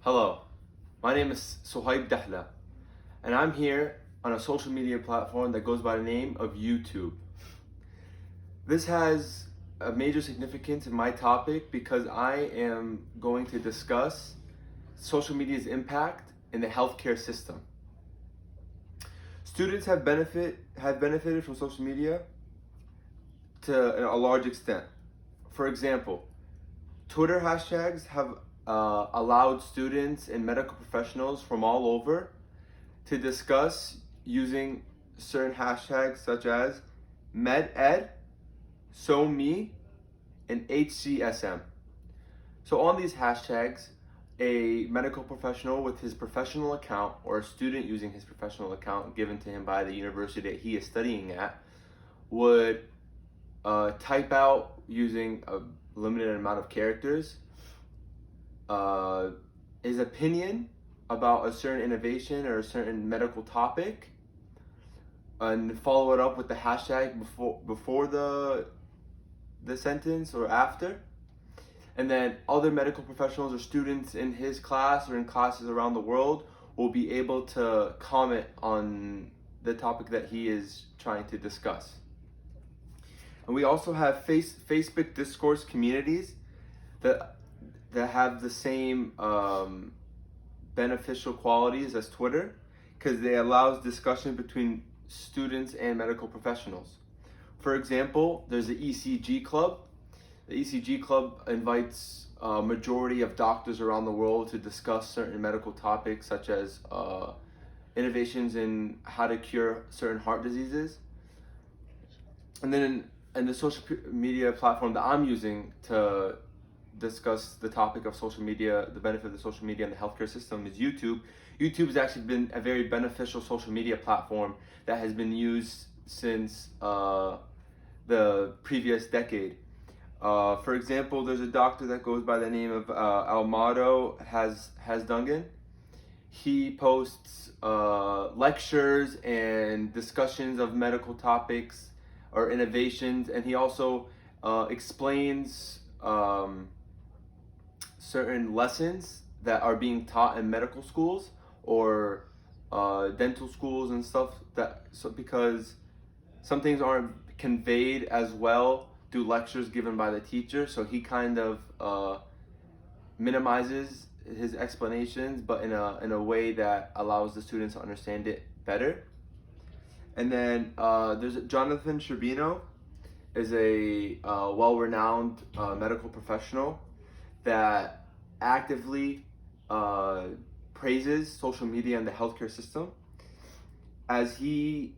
Hello, my name is Suhaib Dahla, and I'm here on a social media platform that goes by the name of YouTube. This has a major significance in my topic because I am going to discuss social media's impact in the healthcare system. Students have benefited from social media to a large extent. For example, Twitter hashtags have allowed students and medical professionals from all over to discuss using certain hashtags such as MedEd, SoMe, and HCSM. So on these hashtags, a medical professional with his professional account or a student using his professional account given to him by the university that he is studying at would type out using a limited amount of characters his opinion about a certain innovation or a certain medical topic, and follow it up with the hashtag before the sentence or after. And then other medical professionals or students in his class or in classes around the world will be able to comment on the topic that he is trying to discuss. And we also have Facebook discourse communities that have the same beneficial qualities as Twitter, because they allows discussion between students and medical professionals. For example, there's the ECG Club. The ECG Club invites a majority of doctors around the world to discuss certain medical topics such as innovations in how to cure certain heart diseases. And then in the social media platform that I'm using to discuss the topic of social media, the benefit of the social media in the healthcare system, is YouTube. YouTube has actually been a very beneficial social media platform that has been used since the previous decade. For example, there's a doctor that goes by the name of Almado Hasdungan. He posts lectures and discussions of medical topics or innovations, and he also explains certain lessons that are being taught in medical schools or dental schools and stuff, because some things aren't conveyed as well through lectures given by the teacher, so he kind of minimizes his explanations, but in a way that allows the students to understand it better. And then there's Jonathan Sherbino, is a well-renowned medical professional that actively praises social media and the healthcare system. As he's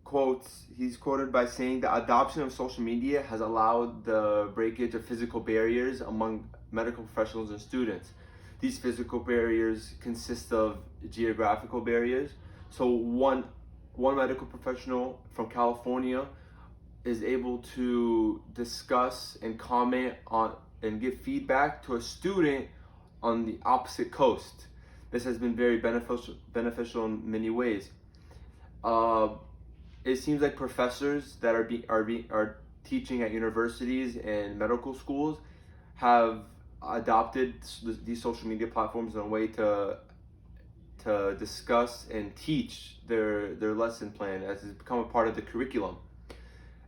quoted by saying, the adoption of social media has allowed the breakage of physical barriers among medical professionals and students. These physical barriers consist of geographical barriers. So one medical professional from California is able to discuss and comment on and give feedback to a student on the opposite coast. This has been very beneficial in many ways. It seems like professors that are teaching at universities and medical schools have adopted these social media platforms in a way to discuss and teach their lesson plan, as it's become a part of the curriculum.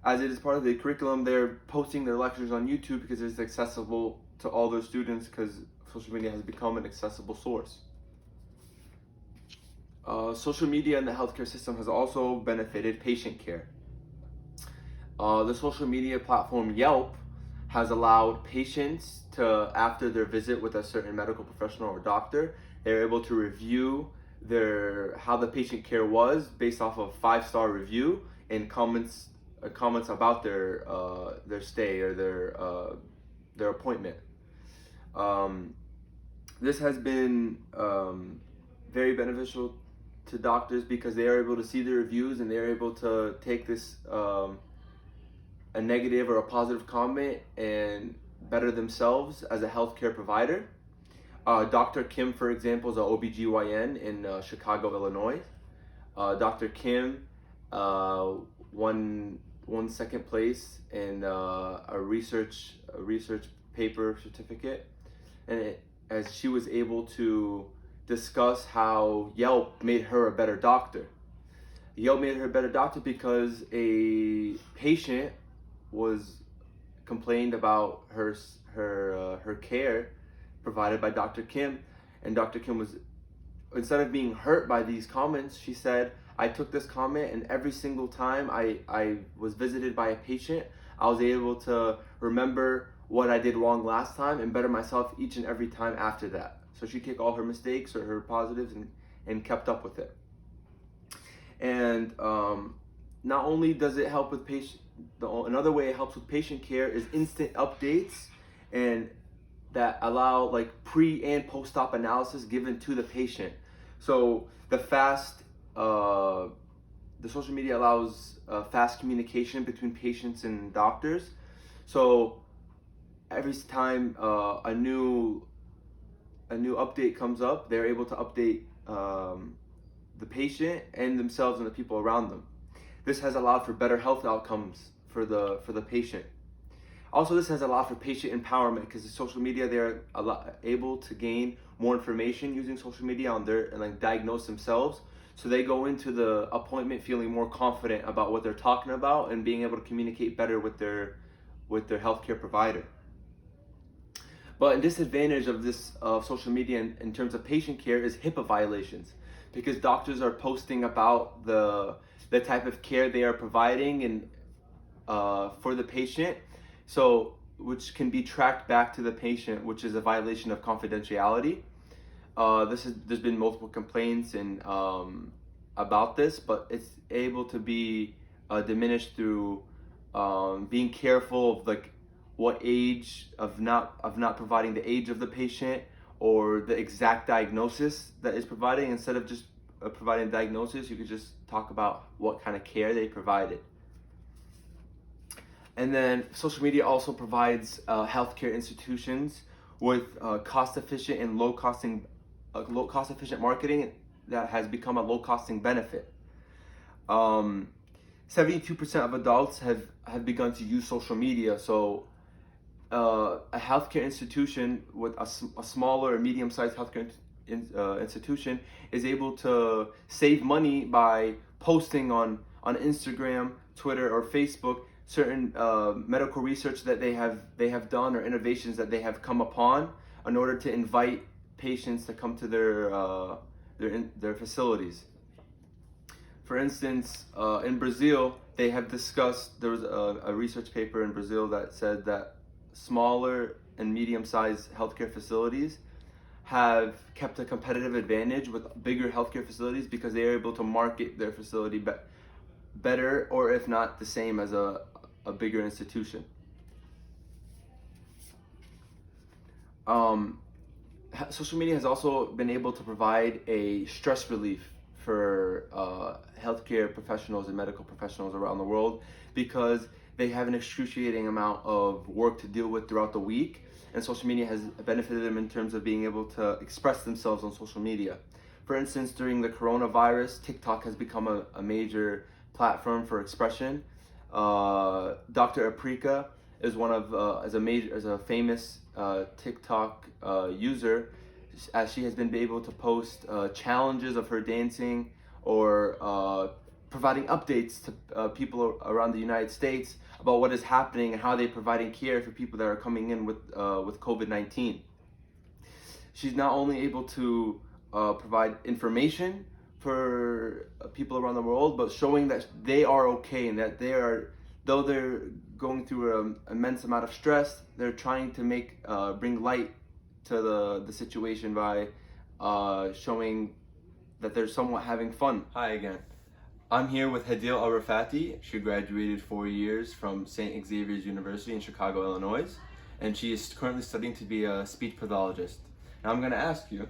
As it is part of the curriculum, they're posting their lectures on YouTube because it's accessible to all their students, because social media has become an accessible source. Social media in the healthcare system has also benefited patient care. The social media platform Yelp has allowed patients to, after their visit with a certain medical professional or doctor, they're able to review how the patient care was based off of 5-star review and comments about their stay or their appointment. This has been very beneficial to doctors because they are able to see the reviews and they're able to take this a negative or a positive comment and better themselves as a healthcare provider. Dr. Kim, for example, is an OBGYN in Chicago, Illinois. Dr. Kim won second place in a research paper certificate, and as she was able to discuss how Yelp made her a better doctor. Yelp made her a better doctor because a patient was complained about her care provided by Dr. Kim, and Dr. Kim was, instead of being hurt by these comments, she said, I took this comment, and every single time I was visited by a patient, I was able to remember what I did wrong last time and better myself each and every time after that. So she took all her mistakes or her positives and kept up with it. And not only does it help with patient, another way it helps with patient care is instant updates and that allow like pre and post-op analysis given to the patient. So the social media allows fast communication between patients and doctors. So every time a new update comes up, they're able to update the patient and themselves and the people around them. This has allowed for better health outcomes for the patient. Also, this has allowed for patient empowerment because the social media, they're able to gain more information using social media on their and like diagnose themselves. So they go into the appointment feeling more confident about what they're talking about and being able to communicate better with their healthcare provider. But a disadvantage of this social media in terms of patient care is HIPAA violations, because doctors are posting about the type of care they are providing and for the patient, so which can be tracked back to the patient, which is a violation of confidentiality. There's been multiple complaints and about this, but it's able to be diminished through being careful of like what age of not providing the age of the patient or the exact diagnosis that is providing. Instead of just providing diagnosis, you could just talk about what kind of care they provided. And then social media also provides healthcare institutions with cost-efficient and low-cost-efficient marketing that has become a low-costing benefit. 72% of adults have begun to use social media. So a healthcare institution with a smaller or medium-sized healthcare institution is able to save money by posting on Instagram, Twitter, or Facebook certain medical research that they have done or innovations that they have come upon in order to invite patients to come to their facilities. For instance, in Brazil, they have discussed, there was a research paper in Brazil that said that smaller and medium-sized healthcare facilities have kept a competitive advantage with bigger healthcare facilities because they are able to market their facility better, or if not the same as a bigger institution. Social media has also been able to provide a stress relief for healthcare professionals and medical professionals around the world because they have an excruciating amount of work to deal with throughout the week, and social media has benefited them in terms of being able to express themselves on social media. For instance, during the coronavirus, TikTok has become a major platform for expression. Dr. Aprika is is a famous TikTok user, as she has been able to post challenges of her dancing or providing updates to people around the United States about what is happening and how they're providing care for people that are coming in with COVID-19. She's not only able to provide information for people around the world, but showing that they are okay and that though they're going through an immense amount of stress, they're trying to bring light to the situation by showing that they're somewhat having fun. Hi again. I'm here with Hadil Arafati. She graduated 4 years from St. Xavier's University in Chicago, Illinois, and she is currently studying to be a speech pathologist. Now I'm going to ask you,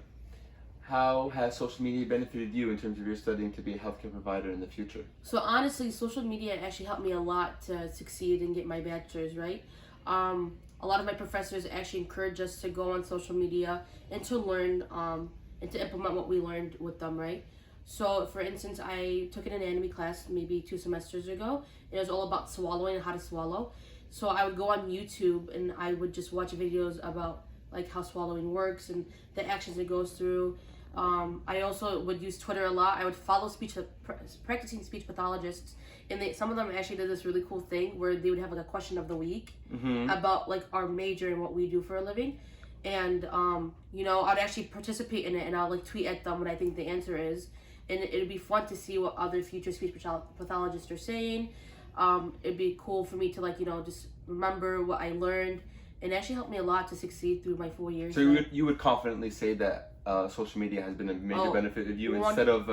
how has social media benefited you in terms of your studying to be a healthcare provider in the future? So honestly, social media actually helped me a lot to succeed and get my bachelor's, right? A lot of my professors actually encourage us to go on social media and to learn and to implement what we learned with them, right? So for instance, I took an anatomy class maybe 2 semesters ago, and it was all about swallowing and how to swallow. So I would go on YouTube and I would just watch videos about like how swallowing works and the actions it goes through. I also would use Twitter a lot. I would follow practicing speech pathologists, and some of them actually did this really cool thing where they would have like a question of the week about like our major and what we do for a living. And I'd actually participate in it, and I'll like tweet at them what I think the answer is, and it'd be fun to see what other future speech pathologists are saying. It'd be cool for me to just remember what I learned, and it actually helped me a lot to succeed through my 4 years. So you would confidently say that social media has been a major benefit of you instead of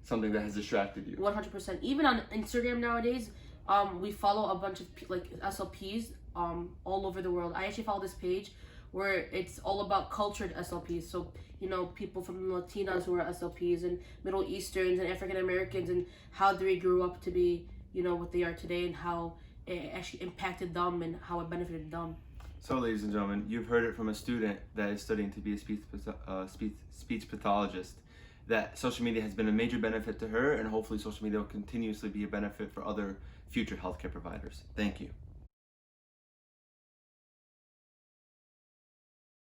something that has distracted you. 100%. Even on Instagram nowadays, we follow a bunch of SLPs all over the world. I actually follow this page where it's all about cultured SLPs. So people from Latinas who are SLPs, and Middle Easterns and African Americans, and how they grew up to be what they are today, and how it actually impacted them and how it benefited them. So, ladies and gentlemen, you've heard it from a student that is studying to be a speech pathologist, that social media has been a major benefit to her, and hopefully social media will continuously be a benefit for other future healthcare providers. Thank you.